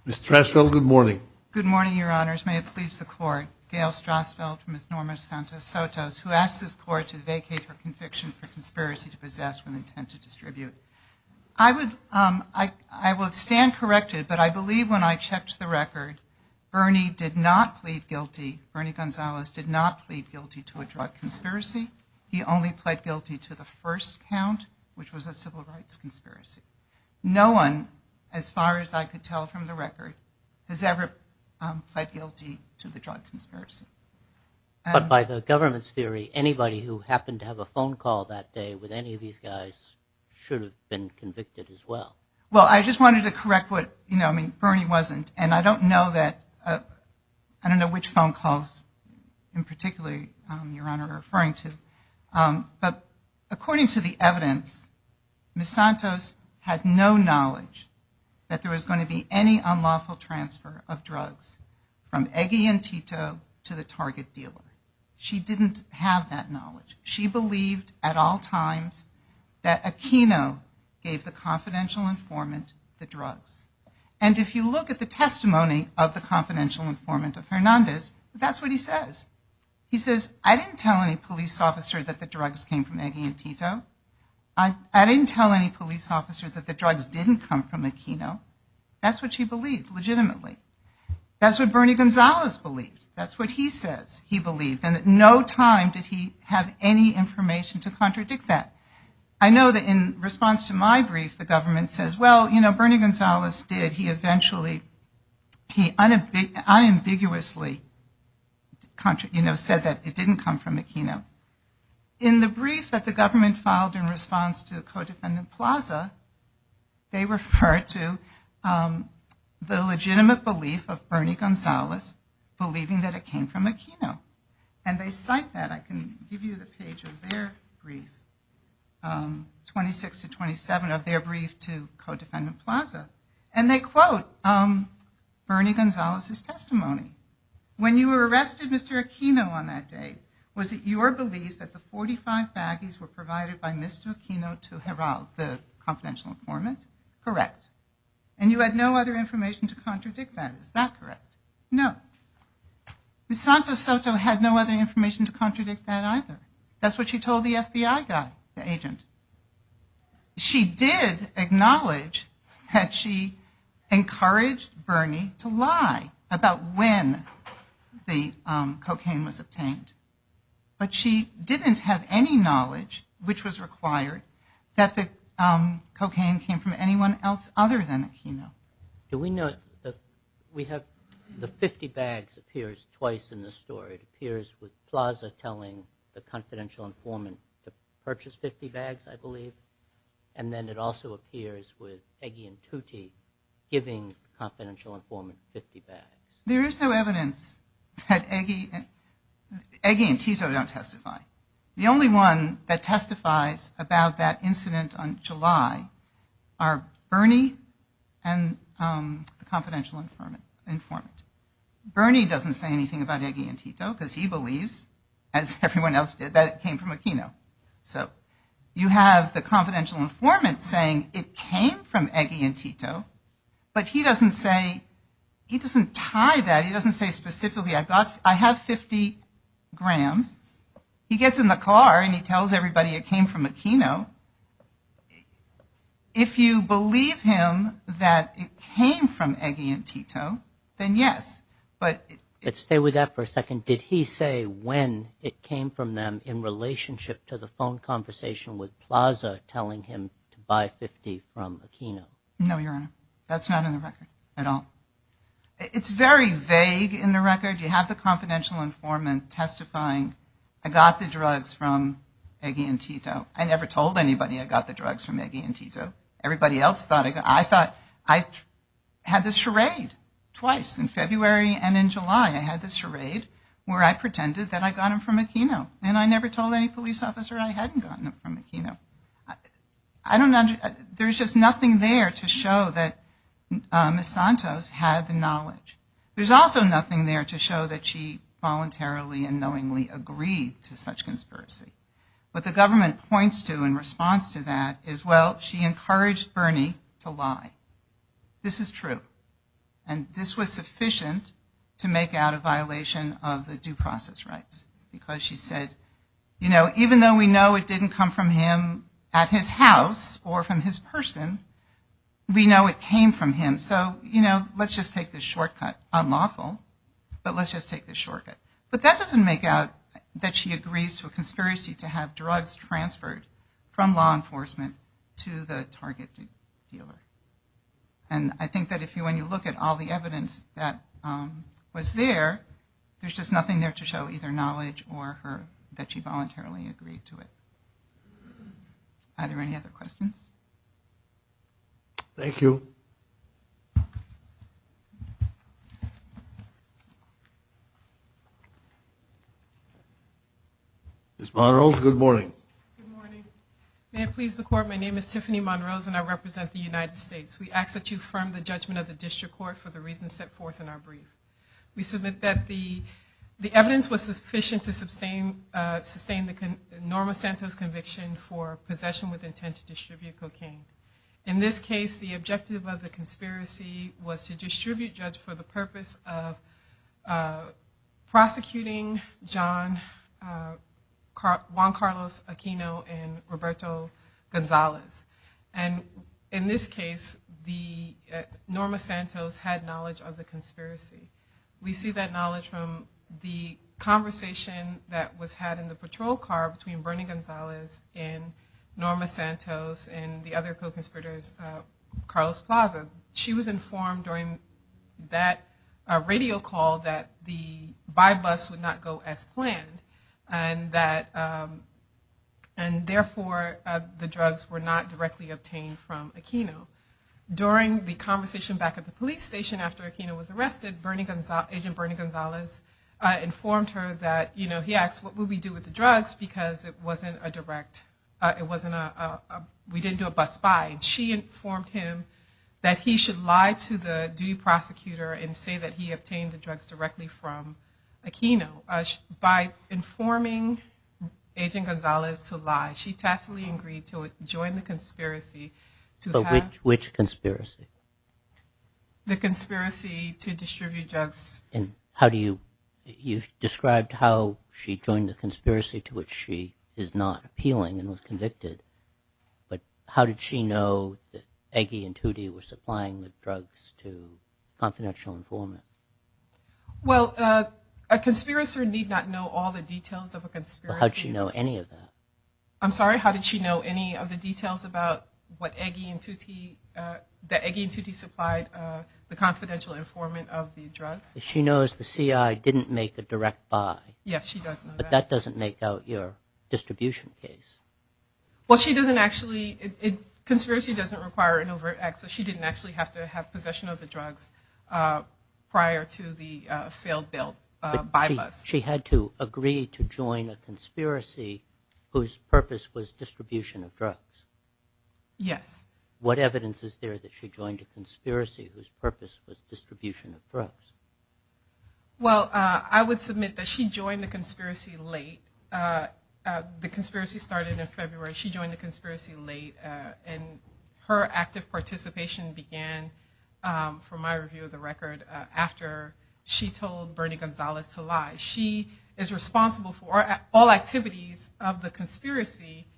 Ms. Strasfeld, good morning. Good morning, Your Honors. May it please the Court. Gail Strasfeld from Ms. Norma Santos-Soto, who asked this Court to vacate her conviction for conspiracy to possess with intent to distribute. I would stand corrected, but I believe when I checked the record, Bernie did not plead guilty. Bernie Gonzalez did not plead guilty to a drug conspiracy. He only pled guilty to the first count, which was a civil rights conspiracy. No one, as far as I could tell from the record, has ever pled guilty to the drug conspiracy. But by the government's theory, anybody who happened to have a phone call that day with any of these guys should have been convicted as well. Well, I just wanted to correct what, Bernie wasn't, and I don't know that, I don't know which phone calls in particular, Your Honor, are referring to. But according to the evidence, Ms. Santos had no knowledge that there was going to be any unlawful transfer of drugs from Eggy and Tito to the target dealer. She didn't have that knowledge. She believed at all times that Aquino gave the confidential informant the drugs. And if you look at the testimony of the confidential informant of Hernandez, that's what he says. He says, I didn't tell any police officer that the drugs came from Eggy and Tito. I didn't tell any police officer that the drugs didn't come from Aquino. That's what she believed, legitimately. That's what Bernie Gonzalez believed. That's what he says he believed. And at no time did he have any information to contradict that. I know that in response to my brief, the government says, well, Bernie Gonzalez did. He unambiguously said that it didn't come from Aquino. In the brief that the government filed in response to the co-defendant Plaza, they refer to the legitimate belief of Bernie Gonzalez believing that it came from Aquino. And they cite that. I can give you the page of their brief, 26 to 27 of their brief to co-defendant Plaza. And they quote Bernie Gonzalez's testimony. When you were arrested, Mr. Aquino, on that day, was it your belief that the 45 baggies were provided by Mr. Aquino to Herald, the confidential informant? Correct. And you had no other information to contradict that. Is that correct? No. Ms. Santos-Soto had no other information to contradict that either. That's what she told the FBI guy, the agent. She did acknowledge that she encouraged Bernie to lie about when the cocaine was obtained. But she didn't have any knowledge, which was required, that the cocaine came from anyone else other than Aquino. Do we know that we have the 50 bags appears twice in the story. It appears with Plaza telling the confidential informant to purchase 50 bags, I believe. And then it also appears with Eggy and Tutti giving the confidential informant 50 bags. There is no evidence that Eggy and Tito don't testify. The only one that testifies about that incident on July are Bernie and the confidential informant. Bernie doesn't say anything about Eggy and Tito because he believes, as everyone else did, that it came from Aquino. So you have the confidential informant saying it came from Eggy and Tito, but he doesn't tie that. He doesn't say specifically, I have 50 grams. He gets in the car and he tells everybody it came from Aquino. If you believe him that it came from Eggy and Tito, then yes. But stay with that for a second. Did he say when it came from them in relationship to the phone conversation with Plaza telling him to buy 50 from Aquino? No, Your Honor. That's not in the record at all. It's very vague in the record. You have the confidential informant testifying, I got the drugs from Eggy and Tito. I never told anybody I got the drugs from Eggy and Tito. Everybody else thought I thought I had this charade twice, in February and in July. I had this charade where I pretended that I got them from Aquino, and I never told any police officer I hadn't gotten them from Aquino. There's just nothing there to show that Ms. Santos had the knowledge. There's also nothing there to show that she voluntarily and knowingly agreed to such conspiracy. What the government points to in response to that is, well, she encouraged Bernie to lie. This is true. And this was sufficient to make out a violation of the due process rights, because she said, even though we know it didn't come from him at his house or from his person, we know it came from him. So, let's just take this shortcut. Unlawful, but let's just take this shortcut. But that doesn't make out that she agrees to a conspiracy to have drugs transferred from law enforcement to the target dealer. And I think that when you look at all the evidence that was there, there's just nothing there to show either knowledge or that she voluntarily agreed to it. Are there any other questions? Thank you. Ms. Monroe, good morning. Good morning. May it please the Court, my name is Tiffany Monroe, and I represent the United States. We ask that you affirm the judgment of the District Court for the reasons set forth in our brief. We submit that the evidence was sufficient to sustain the Norma Santos conviction for possession with intent to distribute cocaine. In this case, the objective of the conspiracy was to distribute drugs for the purpose of prosecuting Juan Carlos Aquino and Roberto Gonzalez. And in this case, Norma Santos had knowledge of the conspiracy. We see that knowledge from the conversation that was had in the patrol car between Bernie Gonzalez and Norma Santos and the other co-conspirators, Carlos Plaza. She was informed during that radio call that the buy bus would not go as planned, and that and therefore the drugs were not directly obtained from Aquino. During the conversation back at the police station after Aquino was arrested, Agent Bernie Gonzalez informed her that, he asked, what would we do with the drugs, because it wasn't a direct, we didn't do a bus buy. And she informed him that he should lie to the duty prosecutor and say that he obtained the drugs directly from Aquino. By informing Agent Gonzalez to lie, she tacitly agreed to join the conspiracy which conspiracy? The conspiracy to distribute drugs. And how do you described how she joined the conspiracy to which she is not appealing and was convicted, but how did she know that Eggy and Tootie were supplying the drugs to confidential informants? Well, a conspirator need not know all the details of a conspiracy. Well, how did she know any of that? I'm sorry, how did she know any of the details about what Eggy and Tootie, that Eggy and Tootie supplied the confidential informant of the drugs? She knows the CI didn't make a direct buy. Yes, she does know that. But that doesn't make out your distribution case. Well, she doesn't actually, conspiracy doesn't require an overt act, so she didn't actually have to have possession of the drugs prior to the failed buy bus. She had to agree to join a conspiracy whose purpose was distribution of drugs. Yes. What evidence is there that she joined a conspiracy whose purpose was distribution of drugs? Well, I would submit that she joined the conspiracy late. The conspiracy started in February. She joined the conspiracy late, and her active participation began, from my review of the record, after she told Bernie Gonzalez to lie. She is responsible for all activities of the conspiracy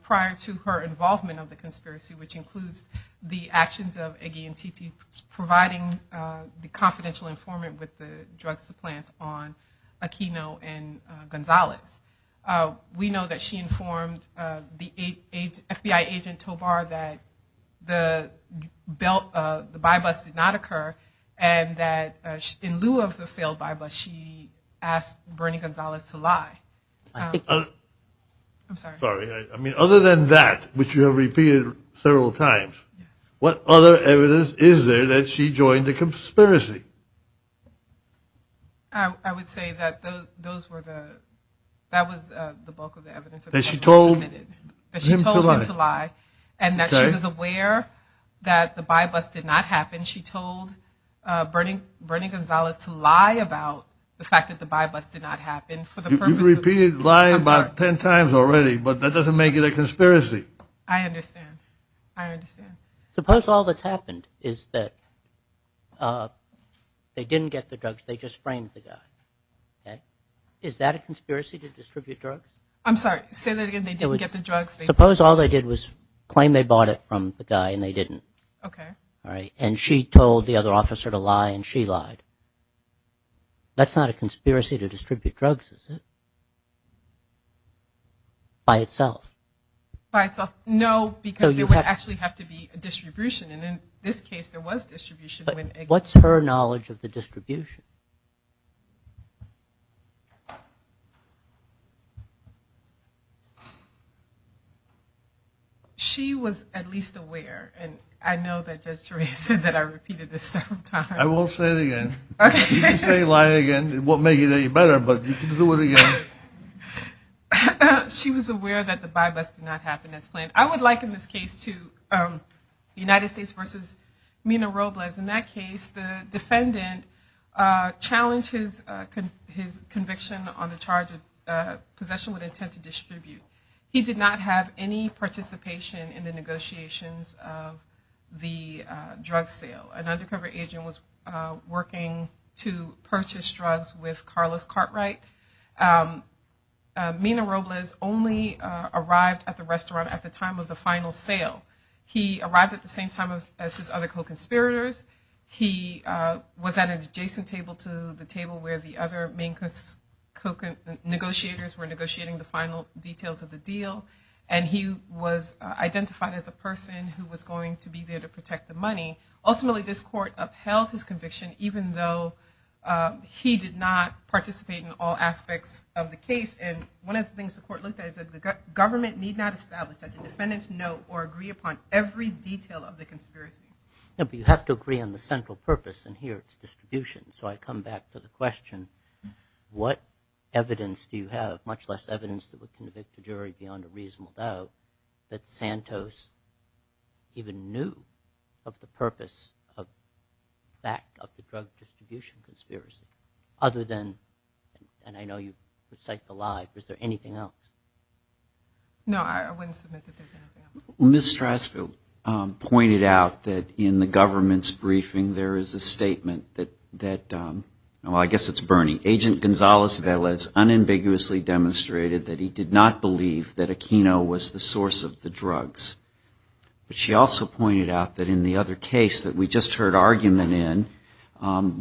prior to her involvement of the conspiracy, which includes the actions of Eggy and Tootie providing the confidential informant with the drugs to plant on Aquino and Gonzalez. We know that she informed the FBI agent Tobar that the buy bus did not occur, and that in lieu of the failed buy bus, she asked Bernie Gonzalez to lie. I'm sorry. Sorry. I mean, other than that, which you have repeated several times, Yes. what other evidence is there that she joined the conspiracy? I would say that that was the bulk of the evidence That she told submitted. That she told him to lie, and that she Okay. was aware that the buy bus did not happen. She told Bernie Gonzalez to lie about the fact that the buy bus did not happen for the purpose You've repeated lie I'm about sorry. 10 times already, but that doesn't make it a conspiracy. I understand. Suppose all that's happened is that they didn't get the drugs, they just framed the guy. Okay? Is that a conspiracy to distribute drugs? I'm sorry, say that again. They didn't get the drugs. Suppose all they did was claim they bought it from the guy and they didn't. Okay. All right, and she told the other officer to lie and she lied. That's not a conspiracy to distribute drugs, is it? By itself. By itself, no, because So there would actually have to be a distribution, and in this case, there was distribution. But what's her knowledge of the distribution? She was at least aware, and I know that Judge Torres said that I repeated this several times. I won't say it again. Okay. You can say lie again. It won't make it any better, but you can do it again. She was aware that the buy bust did not happen as planned. I would liken this case to United States versus Mina Robles. In that case, the defendant challenged his conviction on the charge of possession with intent to distribute. He did not have any participation in the negotiations of the drug sale. An undercover agent was working to purchase drugs with Carlos Cartwright. Mina Robles only arrived at the restaurant at the time of the final sale. He arrived at the same time as his other co-conspirators. He was at an adjacent table to the table where the other main negotiators were negotiating the final details of the deal. And he was identified as a person who was going to be there to protect the money. Ultimately, this court upheld his conviction, even though he did not participate in all aspects of the case. And one of the things the court looked at is that the government need not establish that the defendants know or agree upon every detail of the conspiracy. No, but you have to agree on the central purpose, and here it's distribution. So I come back to the question, what evidence do you have, much less evidence that would convict a jury beyond a reasonable doubt, that Santos even knew of the purpose of the drug distribution conspiracy, other than, and I know you recite the lie, but is there anything else? No, I wouldn't submit that there's anything else. Well, Ms. Strasfield pointed out that in the government's briefing there is a statement that well, I guess it's Bernie. Agent Gonzalez Velez unambiguously demonstrated that he did not believe that Aquino was the source of the drugs. But she also pointed out that in the other case that we just heard argument in,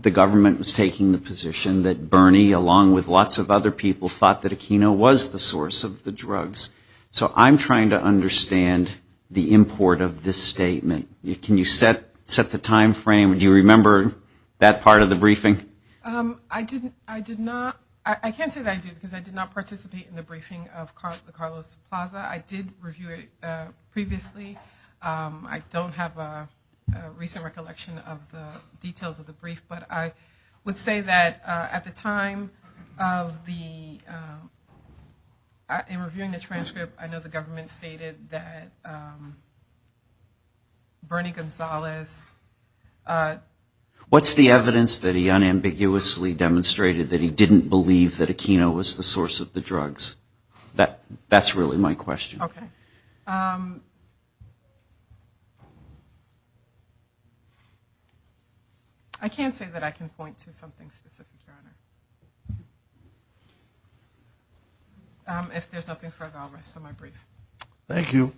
the government was taking the position that Bernie, along with lots of other people, thought that Aquino was the source of the drugs. So I'm trying to understand the import of this statement. Can you set the time frame? Do you remember that part of the briefing? I did not. I can't say that I do because I did not participate in the briefing of the Carlos Plaza. I did review it previously. I don't have a recent recollection of the details of the brief, but I would say that at the time of the, in reviewing the transcript, I know the government stated that Bernie Gonzalez. What's the evidence that he unambiguously demonstrated that he didn't believe that Aquino was the source of the drugs? That's really my question. Okay. I can't say that I can point to something specific, Your Honor. If there's nothing further, I'll rest on my brief. Thank you.